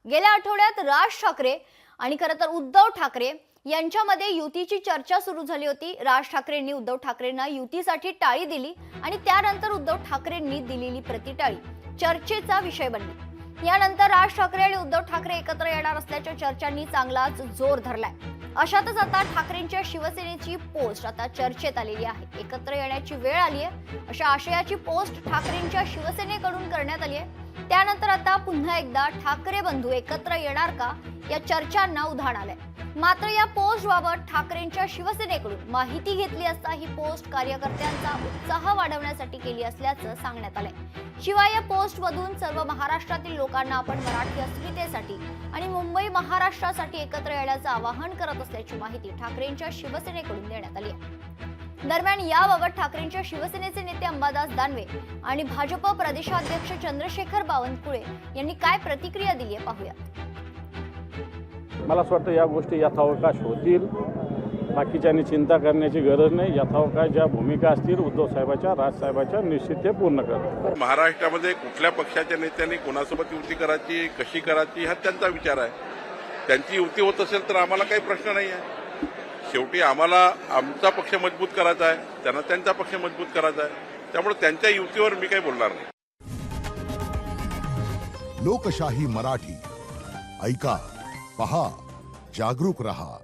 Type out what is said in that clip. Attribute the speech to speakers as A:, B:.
A: गेल्या आठवड्यात राज ठाकरे आणि खरं तर उद्धव ठाकरे यांच्यामध्ये युतीची चर्चा सुरू झाली होती। राज ठाकरेंनी उद्धव ठाकरेंना युतीसाठी टाळी दिली आणि त्यानंतर उद्धव ठाकरेंनी दिलेली प्रतिटाळी चर्चेचा विषय बनली। यानंतर राज ठाकरे आणि उद्धव ठाकरे एकत्र येणार असल्याच्या चर्चांनी चांगलाच जोर धरलाय। अशातच आता ठाकरेंच्या शिवसेनेची पोस्ट आता चर्चेत आलेली आहे। एकत्र येण्याची वेळ आली आहे अशा आशयाची पोस्ट ठाकरेंच्या शिवसेनेकडून करण्यात आली आहे। त्यानंतर आता पुन्हा एकदा ठाकरे बंधू एकत्र येणार का या चर्चांना उधाण आलंय। मात्र या पोस्टबाबत ठाकरेंच्या शिवसेनेकडून माहिती घेतली असता ही पोस्ट कार्यकर्त्यांचा उत्साह वाढवण्यासाठी केली असल्याचं सांगण्यात आलंय। शिवाय या पोस्टमधून सर्व महाराष्ट्रातील लोकांना आपण मराठी अस्मितेसाठी आणि मुंबई महाराष्ट्रासाठी एकत्र येण्याचं आवाहन करत असल्याची माहिती ठाकरेंच्या शिवसेनेकडून देण्यात आली आहे। दरम्यान याबाबत ठाकरेंच्या शिवसेनेचे नेते अंबादास दानवे आणि भाजप प्रदेशाध्यक्ष चंद्रशेखर बावनकुळे यांनी काय प्रतिक्रिया दिली आहे पाहूया।
B: मला असं वाटतं या गोष्टी यथावकाश होतील, बाकीच्यांनी चिंता करण्याची गरज नाही। यथावकाश ज्या भूमिका असतील उद्धव साहेबांच्या राजसाहेबांच्या निश्चित ते पूर्ण करतात।
C: महाराष्ट्रामध्ये कुठल्या पक्षाच्या नेत्यांनी कोणासोबत युती करायची कशी करायची हा त्यांचा विचार आहे। त्यांची युती होत असेल तर आम्हाला काही प्रश्न नाही आहे। शेवटी आम्हाला आमचा पक्ष मजबूत करायचा आहे, त्यांना त्यांचा पक्ष मजबूत करायचा आहे। त्यामुळे त्यांच्या युतीवर मी काही बोलणार नाही।
D: लोकशाही मराठी ऐका, पहा, जागरूक रहा।